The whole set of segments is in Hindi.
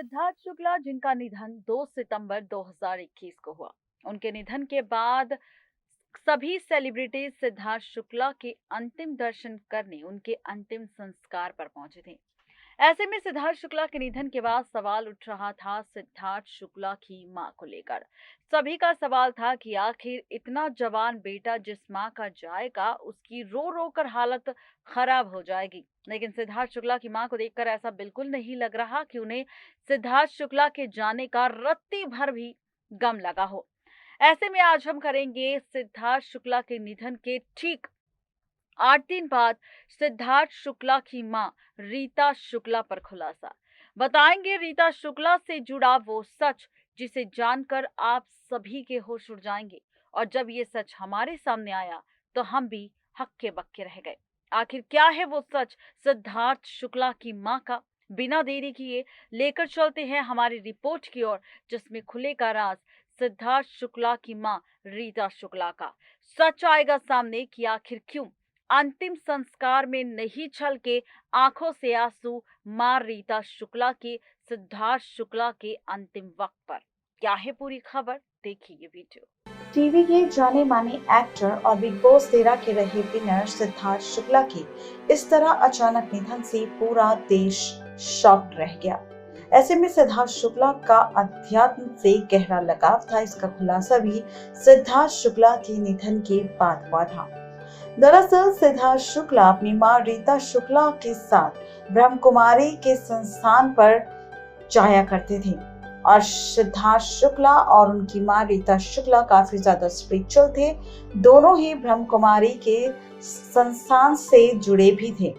सिद्धार्थ शुक्ला जिनका निधन 2 सितंबर 2021 को हुआ। उनके निधन के बाद सभी सेलिब्रिटीज सिद्धार्थ शुक्ला के अंतिम दर्शन करने उनके अंतिम संस्कार पर पहुंचे थे। ऐसे में सिद्धार्थ शुक्ला के निधन के बाद सवाल उठ रहा था सिद्धार्थ शुक्ला की मां को लेकर। सभी का सवाल था कि आखिर इतना जवान बेटा जिस मां का जाएगा उसकी रो रो कर हालत खराब हो जाएगी। लेकिन सिद्धार्थ शुक्ला की मां को देखकर ऐसा बिल्कुल नहीं लग रहा कि उन्हें सिद्धार्थ शुक्ला के जाने का रत्ती भर भी गम लगा हो। ऐसे में आज हम करेंगे सिद्धार्थ शुक्ला के निधन के ठीक 8 दिन बाद सिद्धार्थ शुक्ला की मां रीता शुक्ला पर खुलासा। बताएंगे रीता शुक्ला से जुड़ा वो सच जिसे जानकर आप सभी के होश उड़ जाएंगे। और जब ये सच हमारे सामने आया तो हम भी हक्के बक्के रह गए। आखिर क्या है वो सच सिद्धार्थ शुक्ला की मां का? बिना देरी किए लेकर चलते हैं हमारी रिपोर्ट की ओर, जिसमें खुलेगा राज सिद्धार्थ शुक्ला की मां रीता शुक्ला का। सच आएगा सामने कि आखिर क्यों अंतिम संस्कार में नहीं छलके आंखों से आंसू मां रीता शुक्ला के सिद्धार्थ शुक्ला के अंतिम वक्त पर। क्या है पूरी खबर, देखिए ये वीडियो। टीवी के जाने माने एक्टर और बिग बॉस 13 के रहे विनर सिद्धार्थ शुक्ला के इस तरह अचानक निधन से पूरा देश शॉक्ड रह गया। ऐसे में सिद्धार्थ शुक्ला का अध्यात्म से गहरा लगाव था, इसका खुलासा भी सिद्धार्थ शुक्ला के निधन के बाद हुआ था। दरअसल सिद्धार्थ शुक्ला अपनी मां रीता शुक्ला के साथ ब्रह्म कुमारी के संस्थान पर जाया करते थे और सिद्धार्थ शुक्ला और उनकी मां रीता शुक्ला काफी ज्यादा स्पिरिचुअल थे। दोनों ही ब्रह्म कुमारी के संस्थान से जुड़े भी थे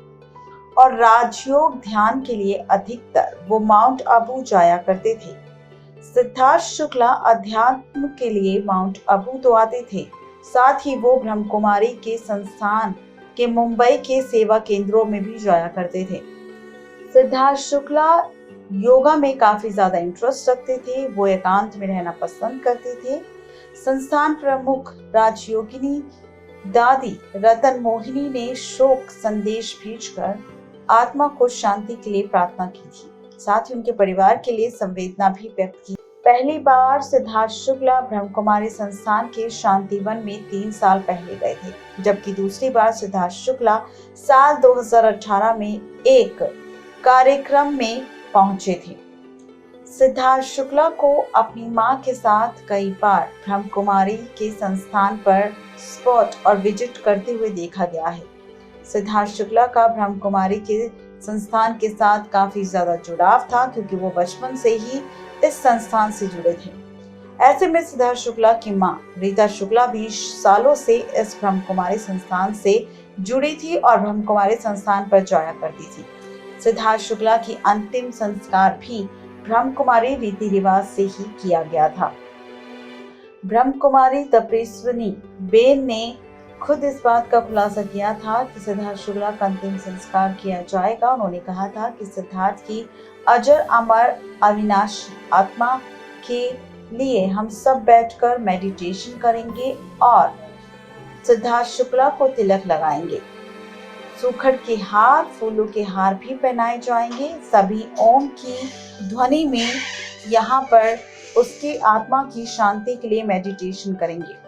और राजयोग ध्यान के लिए अधिकतर वो माउंट आबू जाया करते थे। सिद्धार्थ शुक्ला अध्यात्म के लिए माउंट आबू तो आते थे, साथ ही वो ब्रह्म कुमारी के संस्थान के मुंबई के सेवा केंद्रों में भी जाया करते थे। सिद्धार्थ शुक्ला योगा में काफी ज्यादा इंटरेस्ट रखते थे, वो एकांत में रहना पसंद करते थे। संस्थान प्रमुख राजयोगिनी दादी रतन मोहिनी ने शोक संदेश भेजकर आत्मा को शांति के लिए प्रार्थना की थी, साथ ही उनके परिवार के लिए संवेदना भी व्यक्त की। पहली बार सिद्धार्थ शुक्ला ब्रह्म कुमारी संस्थान के शांतिवन में 3 साल पहले गए थे, जबकि दूसरी बार सिद्धार्थ शुक्ला साल 2018 में एक कार्यक्रम में पहुंचे थे। सिद्धार्थ शुक्ला को अपनी मां के साथ कई बार ब्रह्म कुमारी के संस्थान पर स्पॉट और विजिट करते हुए देखा गया है। सिद्धार्थ शुक्ला का ब्रह्म कुमारी के संस्थान के साथ काफी ज्यादा जुड़ाव था, क्योंकि वो बचपन से ही इस संस्थान से जुड़े थे। ऐसे में सिद्धार्थ शुक्ला की मां रीता शुक्ला भी सालों से इस ब्रह्म कुमारी संस्थान से जुड़ी थी और ब्रह्म कुमारी संस्थान पर जाया करती थी। सिद्धार्थ शुक्ला की अंतिम संस्कार भी ब्रह्म कुमारी रीति रिवाज से ही किया गया था। ब्रह्म कुमारी तपेस्विनी बेन ने खुद इस बात का खुलासा किया था कि सिद्धार्थ शुक्ला का अंतिम संस्कार किया जाएगा। उन्होंने कहा था कि सिद्धार्थ की अजर अमर अविनाशी आत्मा के लिए हम सब बैठकर मेडिटेशन करेंगे और सिद्धार्थ शुक्ला को तिलक लगाएंगे। सूखड़ के हार, फूलों के हार भी पहनाए जाएंगे। सभी ओम की ध्वनि में यहाँ पर उसकी आत्मा की शांति के लिए मेडिटेशन करेंगे।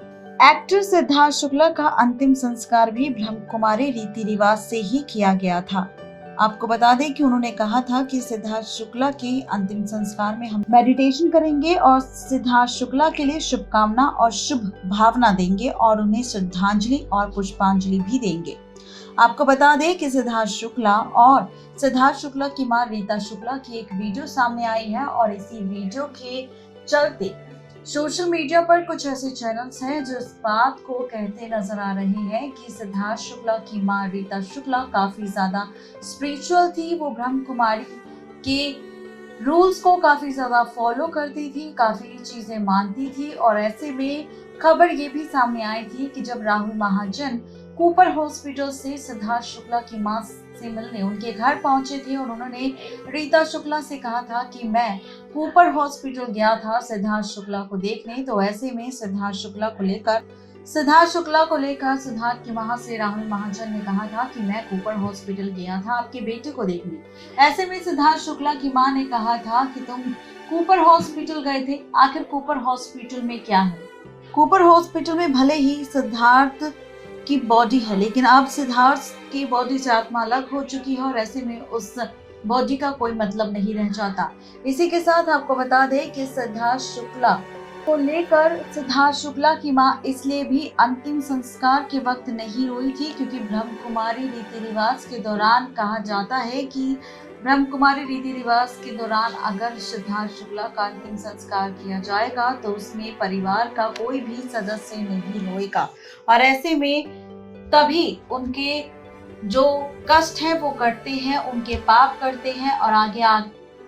एक्टर सिद्धार्थ शुक्ला का अंतिम संस्कार भी ब्रह्म कुमारी रीति रिवाज से ही किया गया था। आपको बता दें कि उन्होंने कहा था कि सिद्धार्थ शुक्ला के अंतिम संस्कार में हम मेडिटेशन करेंगे और सिद्धार्थ शुक्ला के लिए शुभकामना और शुभ भावना देंगे और उन्हें श्रद्धांजलि और पुष्पांजलि भी देंगे। आपको बता दें कि सिद्धार्थ शुक्ला और सिद्धार्थ शुक्ला की मां रीता शुक्ला की एक वीडियो सामने आई है और इसी वीडियो के चलते सोशल मीडिया पर कुछ ऐसे चैनल्स हैं जो इस बात को कहते नजर आ रहे हैं कि सिद्धार्थ शुक्ला की मां रीता शुक्ला काफी ज्यादा स्पिरिचुअल थी। वो ब्रह्म कुमारी के रूल्स को काफी ज्यादा फॉलो करती थी, काफी चीजें मानती थी। और ऐसे में खबर ये भी सामने आई थी कि जब राहुल महाजन कूपर हॉस्पिटल से सिद्धार्थ शुक्ला की मां से मिलने उनके घर पहुंचे थे और उन्होंने रीता शुक्ला से कहा था कि मैं कूपर हॉस्पिटल गया था सिद्धार्थ शुक्ला को देखने। तो ऐसे में सिद्धार्थ शुक्ला को लेकर सिद्धार्थ शुक्ला को लेकर सिद्धार्थ की मां से राहुल महाजन ने कहा था कि मैं कूपर हॉस्पिटल गया था आपके बेटे को देखने। ऐसे में सिद्धार्थ शुक्ला की मां ने कहा था कि तुम कूपर हॉस्पिटल गए थे, आखिर कूपर हॉस्पिटल में क्या है? कूपर हॉस्पिटल में भले ही सिद्धार्थ की बॉडी है, लेकिन अब सिद्धार्थ की बॉडी से आत्मा अलग हो चुकी है और ऐसे में उस बॉडी का कोई मतलब नहीं रह जाता। इसी के साथ आपको बता दें कि सिद्धार्थ शुक्ला को लेकर सिद्धार्थ शुक्ला की मां इसलिए भी अंतिम संस्कार के वक्त नहीं रोई थी क्योंकि ब्रह्म कुमारी रीति रिवाज के दौरान कहा जाता है कि ब्रह्म कुमारी रीति रिवाज के दौरान अगर सिद्धार्थ शुक्ला का अंतिम संस्कार किया जाएगा तो उसमें परिवार का कोई भी सदस्य नहीं रोएगा और ऐसे में तभी उनके जो कष्ट है वो करते हैं, उनके पाप करते हैं और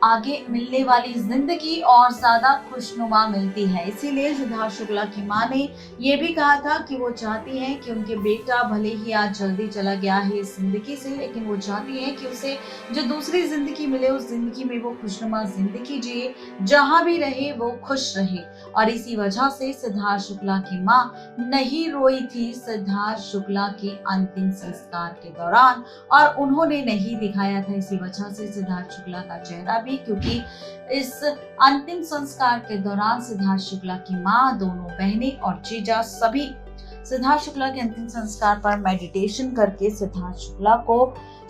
आगे मिलने वाली जिंदगी और ज्यादा खुशनुमा मिलती है। इसीलिए सिद्धार्थ शुक्ला की मां ने ये भी कहा था कि वो चाहती हैं कि उनके बेटा भले ही आज जल्दी चला गया है इस जिंदगी से, लेकिन वो चाहती हैं कि उसे जो दूसरी जिंदगी मिले उस जिंदगी में वो खुशनुमा जिंदगी जिए, जहां भी रहे वो खुश रहे। और इसी वजह से सिद्धार्थ शुक्ला की मां नहीं रोई थी सिद्धार्थ शुक्ला के अंतिम संस्कार के दौरान और उन्होंने नहीं दिखाया था इसी वजह से सिद्धार्थ शुक्ला का चेहरा भी, क्योंकि इस अंतिम संस्कार के दौरान सिद्धार्थ शुक्ला की मां, दोनों बहनें और जीजा सभी सिद्धार्थ शुक्ला के अंतिम संस्कार पर मेडिटेशन करके सिद्धार्थ शुक्ला को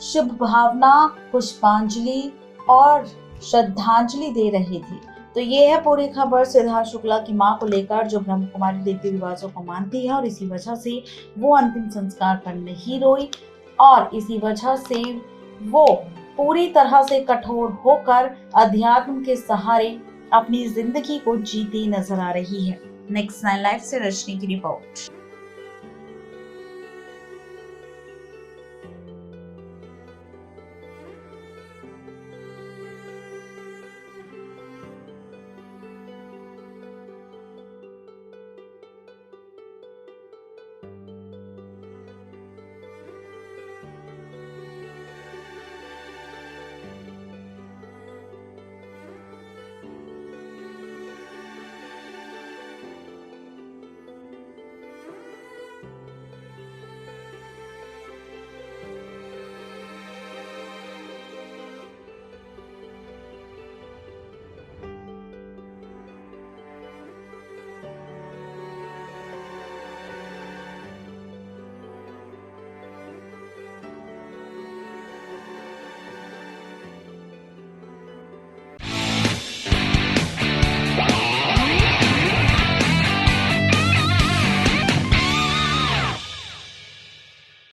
शुभ भावना, पुष्पांजलि और श्रद्धांजलि दे रहे थे। तो ये है पूरी खबर सिद्धार्थ शुक्ला की मां को लेकर, जो ब्रह्म कुमारी रीति रिवाजों को मानती है और इसी वजह से वो अंतिम संस्कार पर नहीं रोई और इसी वजह से वो पूरी तरह से कठोर होकर अध्यात्म के सहारे अपनी जिंदगी को जीती नजर आ रही है। नेक्स्ट 9 लाइव से रजनी की रिपोर्ट।